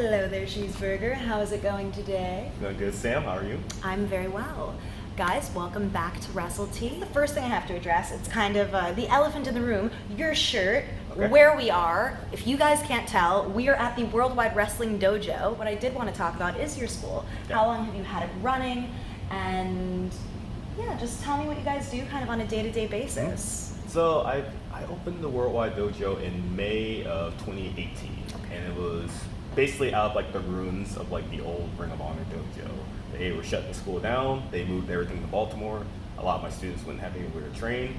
Hello there, Cheeseburger. How is it going today? Doing good, Sam. How are you? I'm very well. Guys, welcome back to Wrestle. The first thing I have to address, it's kind of the elephant in the room, your shirt, where we are. If you guys can't tell, we are at the World Wide Wrestling Dojo. What I did want to talk about is your school. Yeah. How long have you had it running? And yeah, just tell me what you guys do kind of on a day-to-day basis. So I opened the World Wide Dojo in May of 2018, and it was basically out of like the ruins of like the old Ring of Honor dojo. They were shutting the school down. They moved everything to Baltimore. A lot of my students wouldn't have anywhere to train,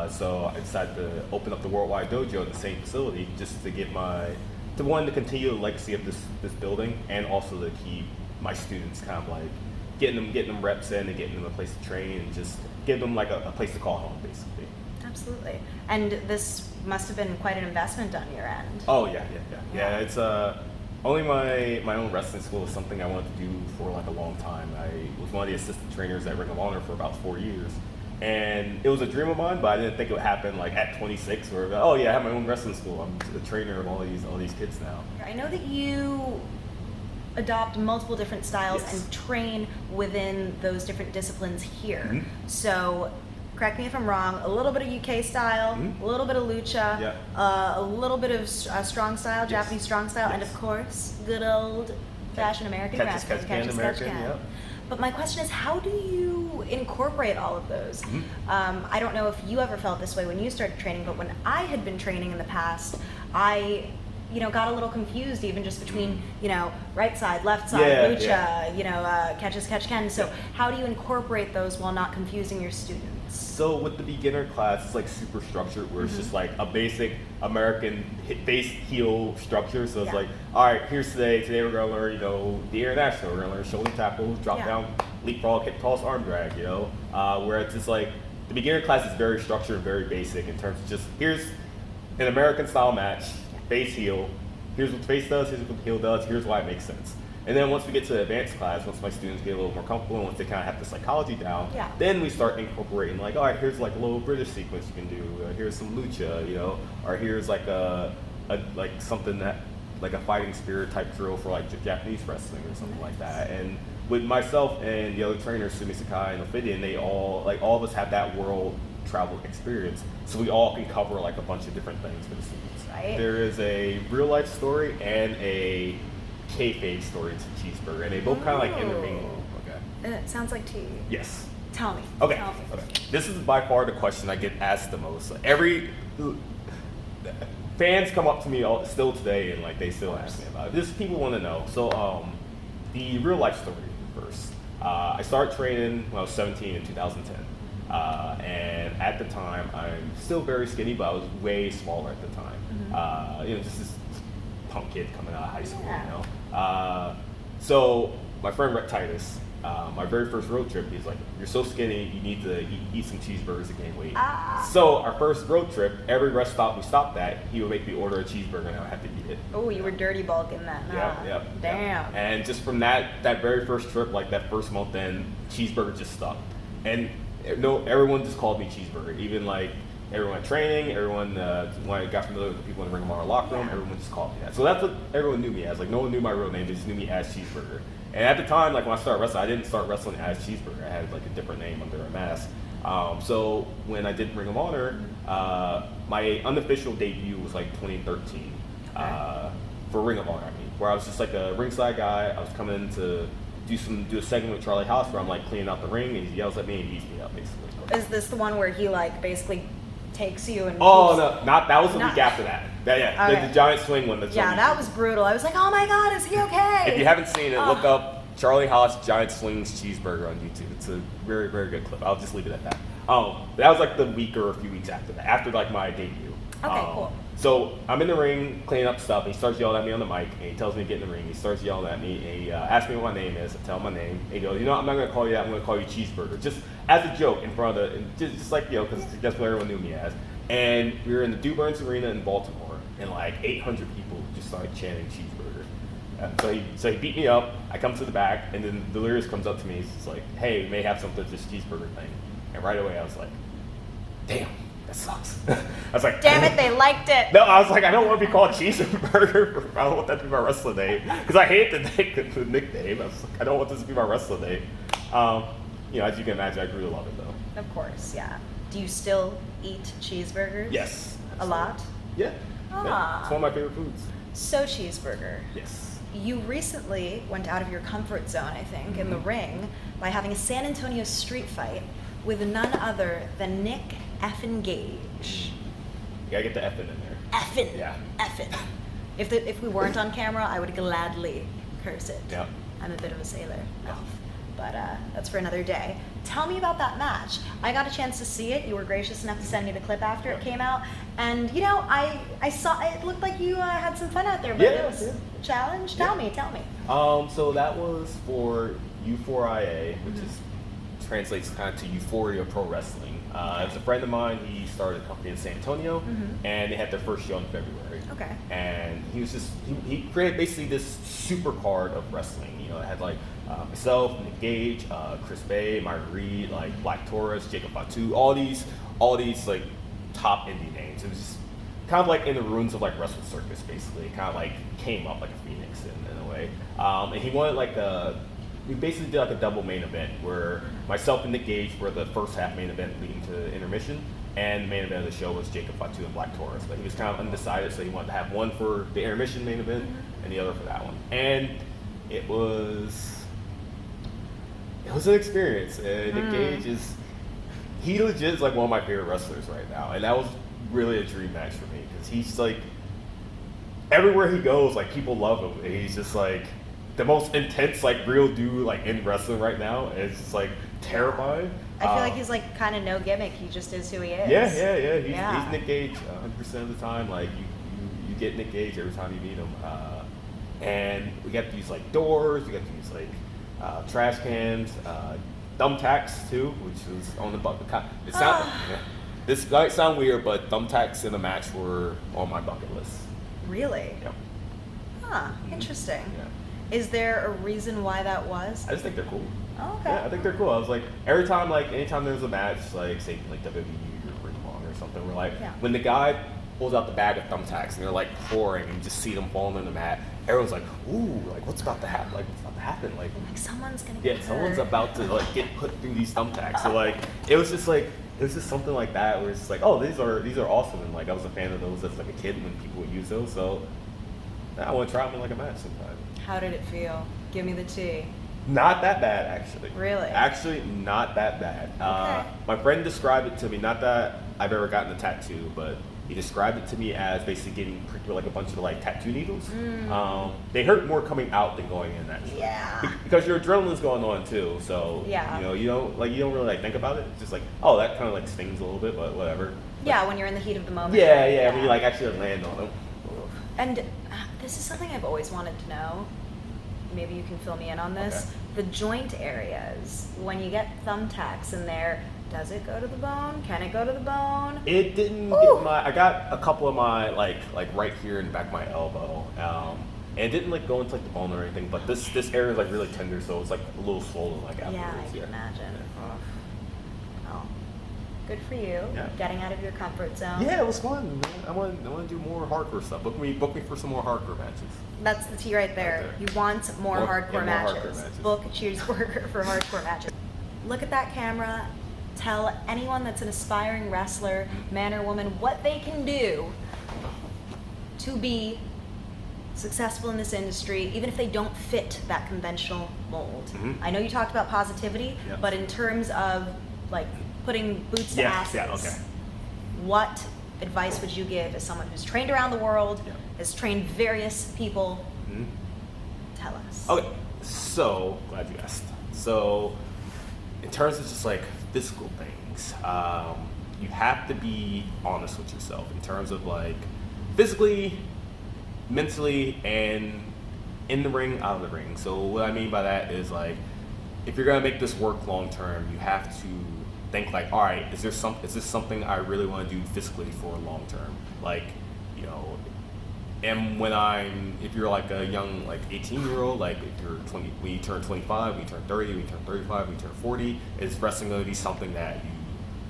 so I decided to open up the World Wide Dojo in the same facility just to give to continue the legacy of this building, and also to keep my students kind of like getting them reps in and getting them a place to train and just give them like a place to call home, basically. Absolutely. And this must have been quite an investment on your end. Oh yeah. It's only my own wrestling school is something I wanted to do for like a long time. I was one of the assistant trainers at Ring of Honor for about 4 years, and it was a dream of mine, but I didn't think it would happen like at 26, where I have my own wrestling school. I'm the trainer of all these kids now. I know that you adopt multiple different styles Yes. and train within those different disciplines here. Mm-hmm. So, correct me if I'm wrong, a little bit of UK style, Mm-hmm. a little bit of lucha, Yeah. a little bit of strong style, Yes. Japanese strong style, and Yes. of course, good old fashioned American wrestling. Catch American, yeah. But my question is, how do you incorporate all of those? Mm-hmm. I don't know if you ever felt this way when you started training, but when I had been training in the past, I got a little confused even just between, right side, left side, lucha, catch as catch can. So how do you incorporate those while not confusing your students? So with the beginner class, it's like super structured, where it's just like a basic American base heel structure. So it's like, all right, here's today we're gonna learn, the international. We're gonna learn shoulder tackle, drop down, leapfrog, hip toss, arm drag. Where it's just like the beginner class is very structured, very basic in terms of just here's an American style match, face heel. Here's what the face does. Here's what the heel does. Here's why it makes sense. And then once we get to the advanced class, once my students get a little more comfortable and once they kind of have the psychology down, then we start incorporating like, all right, here's like a little British sequence you can do. Here's some lucha, or here's like like something that like a fighting spirit type drill for like Japanese wrestling or something like that. And with myself and the other trainers, Sumi Sakai and Ophidian, they all of us have that world travel experience, so we all can cover like a bunch of different things for the students. Right. There is a real life story and a kayfabe story to Cheeseburger, and they both kind of like intermingle. Okay. It sounds like tea. Yes. Tell me. Okay. Tell me. This is by far the question I get asked the most. Every fans come up to me still today, and like they still ask me about it. This people want to know. So the real life story first. I started training when I was 17 in 2010. And at the time, I'm still very skinny, but I was way smaller at the time. Just this punk kid coming out of high school, So my friend Rhett Titus, my very first road trip, he's like, "You're so skinny, you need to eat some cheeseburgers to gain weight." So our first road trip, every rest stop we stopped at, he would make me order a cheeseburger, and I would have to eat it. Oh, you were dirty bulking that. Yep. Damn. And just from that very first trip, like that first month, then cheeseburger just stuck. And everyone just called me Cheeseburger. Even like everyone at training, everyone when I got familiar with the people in the Ring of Honor locker room, everyone just called me that. So that's what everyone knew me as. Like no one knew my real name; they just knew me as Cheeseburger. And at the time, like when I started wrestling, I didn't start wrestling as Cheeseburger. I had like a different name under a mask. So when I did Ring of Honor, my unofficial debut was like 2013 for Ring of Honor. Where I was just like a ringside guy. I was coming in to do a segment with Charlie Haas where I'm like cleaning out the ring, and he yells at me and beats me up basically. Is this the one where he like basically takes you and? Oh no, that was the week after that. Okay. The giant swing one. That was brutal. I was like, oh my god, is he okay? If you haven't seen it, look up Charlie Haas Giant Swings Cheeseburger on YouTube. It's a very, very good clip. I'll just leave it at that. That was like the week or a few weeks after that, after like my debut. Okay, cool. So I'm in the ring cleaning up stuff, and he starts yelling at me on the mic, and he tells me to get in the ring. He starts yelling at me, and he asks me what my name is. I tell him my name, and he goes, I'm not going to call you that, I'm going to call you Cheeseburger. Just as a joke in front of just like, because that's what everyone knew me as. And we were in the Dew Burns Arena in Baltimore, and like 800 people just started chanting Cheeseburger. So he beat me up, I come to the back, and then Delirious comes up to me, he's like, hey, we may have something to this Cheeseburger thing. And right away I was like, damn. that sucks. I was like, Damn it, they liked it. No, I was like, I don't want to be called Cheeseburger. I don't want that to be my wrestling name because I hate the nickname. I was like, I don't want this to be my wrestling name. You know, as you can imagine, I grew to love it though. Of course, yeah. Do you still eat cheeseburgers? Yes. A lot? Yeah. Ah. Yeah. It's one of my favorite foods. So Cheeseburger. Yes. You recently went out of your comfort zone, I think, in the ring by having a San Antonio street fight with none other than Nick effin' Gage. You gotta get the effin' in there. Effin'. Yeah. Effin'. If we weren't on camera, I would gladly curse it. Yeah. I'm a bit of a sailor. But that's for another day. Tell me about that match. I got a chance to see it. You were gracious enough to send me the clip after it came out. And, you know, I saw, it looked like you had some fun out there, but it was a challenge. Tell me. So that was for U4IA, which translates kind of to Euphoria Pro Wrestling. It's a friend of mine. He started a company in San Antonio, and they had their first show in February. Okay. And he was just he created basically this super card of wrestling. You know, it had like myself, Nick Gage, Chris Bay, Myra Reed, like Black Taurus, Jacob Fatu, all these like top indie names. It was just kind of like in the ruins of like Wrestle Circus, basically. It kind of like came up like a phoenix in a way. And he wanted like we basically did like a double main event where myself and Nick Gage were the first half main event leading to intermission, and the main event of the show was Jacob Fatu and Black Taurus. But he was kind of undecided, so he wanted to have one for the intermission main event and the other for that one. And it was an experience. Nick Gage he legit is like one of my favorite wrestlers right now, and that was really a dream match for me because he's like everywhere he goes, like people love him. And he's just like the most intense, like real dude, like in wrestling right now. And it's just like terrifying. I feel like he's like kind of no gimmick. He just is who he is. Yeah. He's Nick Gage 100% of the time. Like you get Nick Gage every time you meet him. And we got to use like doors. We got to use like trash cans, thumbtacks too, which was on the bucket. This might sound weird, but thumbtacks in the match were on my bucket list. Really? Yeah. Huh. Interesting. Yeah. Is there a reason why that was? I just think they're cool. Oh, okay. Yeah, I think they're cool. I was like, anytime there's a match, like say like WWE or Ring of Honor or something, we're like, when the guy pulls out the bag of thumbtacks and they're like pouring and you just see them falling on the mat, everyone's like, ooh, like what's about to happen? Like what's about to happen? Like someone's gonna get hurt. Someone's about to like get put through these thumbtacks. So like it was just something like that where it's just like, oh, these are awesome, and like I was a fan of those as like a kid when people would use those. So I want to try them in like a match sometime. How did it feel? Give me the tea. Not that bad, actually. Really? Actually, not that bad. Okay. My friend described it to me, not that I've ever gotten a tattoo, but he described it to me as basically getting pricked with like a bunch of like tattoo needles. They hurt more coming out than going in, actually. Yeah. Because your adrenaline's going on too, so you don't really like think about it. It's just like, oh, that kind of like stings a little bit, but whatever. Yeah, when you're in the heat of the moment. Yeah. When you like actually land on them. And this is something I've always wanted to know. Maybe you can fill me in on this. Okay. The joint areas, when you get thumbtacks in there, does it go to the bone? Can it go to the bone? It didn't get I got a couple of my like right here in the back of my elbow. And it didn't like go into like the bone or anything, but this area is like really tender, so it's like a little swollen like afterwards. Yeah, I can imagine. Oh, good for you. Yeah. Getting out of your comfort zone. Yeah, it was fun, man. I want to do more hardcore stuff. Book me for some more hardcore matches. That's the tea right there. You want more hardcore matches. Hardcore matches. Book Cheeseburger for hardcore matches. Look at that camera. Tell anyone that's an aspiring wrestler, man or woman, what they can do to be successful in this industry, even if they don't fit that conventional mold. I know you talked about positivity, but in terms of like putting boots to asses, what advice would you give as someone who's trained around the world, has trained various people? Tell us. Okay, so glad you asked. So in terms of just like physical things, you have to be honest with yourself in terms of like physically, mentally, and in the ring, out of the ring. So what I mean by that is like, if you're gonna make this work long term, you have to think like, all right, is this something I really want to do physically for long term? Like, you know, and if you're like a young like 18-year-old, like if you're 20, when you turn 25, when you turn 30, when you turn 35, when you turn 40, is wrestling going to be something that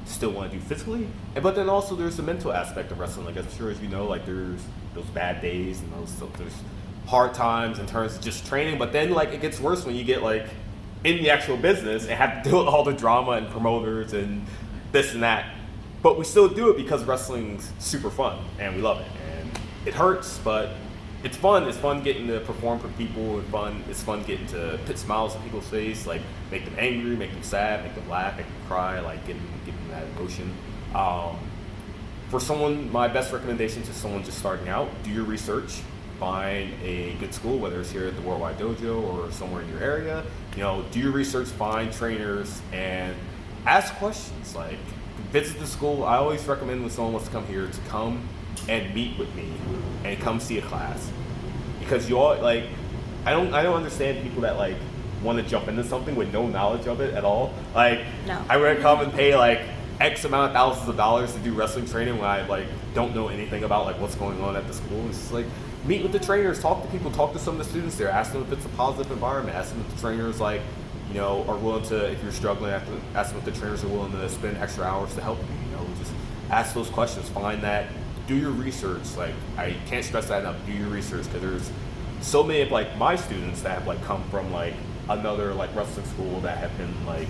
still want to do physically. But then also there's the mental aspect of wrestling. Like, I'm sure as you know, like there's those bad days and there's hard times in terms of just training. But then like it gets worse when you get like in the actual business and have to deal with all the drama and promoters and this and that. But we still do it because wrestling's super fun and we love it. And it hurts, but it's fun. It's fun getting to perform for people. It's fun getting to put smiles on people's face, like make them angry, make them sad, make them laugh, make them cry, like give them that emotion. For someone, my best recommendation to someone just starting out: do your research, find a good school, whether it's here at the World Wide Dojo or somewhere in your area. Do your research, find trainers, and ask questions. Like, visit the school. I always recommend when someone wants to come here to come and meet with me and come see a class, because you all like I don't understand people that like want to jump into something with no knowledge of it at all. Like, no. I would come and pay like X amount of thousands of dollars to do wrestling training when I like don't know anything about like what's going on at the school. It's just like, meet with the trainers, talk to people, talk to some of the students there, ask them if it's a positive environment, ask them if the trainers like are willing to, if you're struggling, ask them if the trainers are willing to spend extra hours to help you. Just ask those questions, find that, do your research. Like, I can't stress that enough, do your research, because there's so many of like my students that have like come from like another like wrestling school that have been like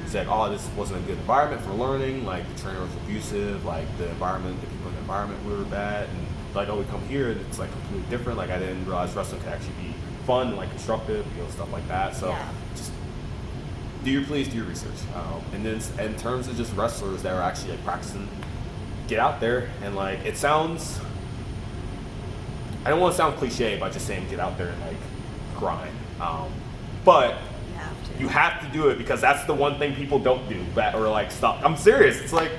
said, oh, this wasn't a good environment for learning, like the trainer was abusive, like the environment, the people in the environment were bad, and like, oh, we come here and it's like completely different. Like, I didn't realize wrestling could actually be fun and like constructive, stuff like that. So just please do your research. And then in terms of just wrestlers that are actually like practicing, get out there and like, it sounds, I don't want to sound cliche by just saying get out there and like grind. But you have to do it, because that's the one thing people don't do, or like stop. I'm serious. It's like,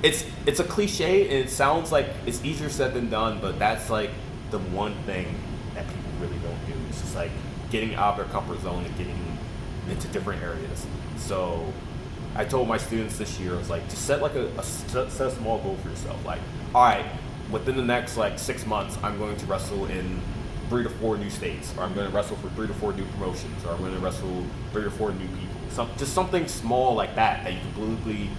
it's a cliche and it sounds like it's easier said than done, but that's like the one thing that people really don't do. It's just like getting out of their comfort zone and getting into different areas. So I told my students this year, I was like, just set like set a small goal for yourself. Like, all right, within the next like 6 months, I'm going to wrestle in 3 to 4 new states, or I'm going to wrestle for 3 to 4 new promotions, or I'm going to wrestle 3 to 4 new people. Just something small like that you can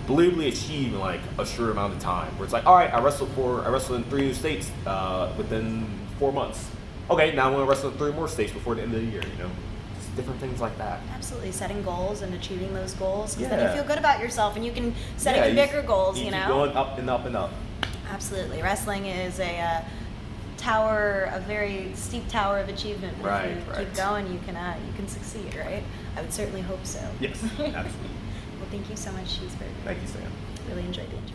believably achieve in like a short amount of time. Where it's like, all right, I wrestled in 3 new states within 4 months. Okay, now I'm going to wrestle in 3 more states before the end of the year. Just different things like that. Absolutely, setting goals and achieving those goals, because then you feel good about yourself and you can set even bigger goals. You keep going up and up and up. Absolutely, wrestling is a very steep tower of achievement. But if you keep going, you can succeed, right? I would certainly hope so. Yes, absolutely. Well, thank you so much, Cheeseburger. Thank you, Sam. Really enjoyed the interview.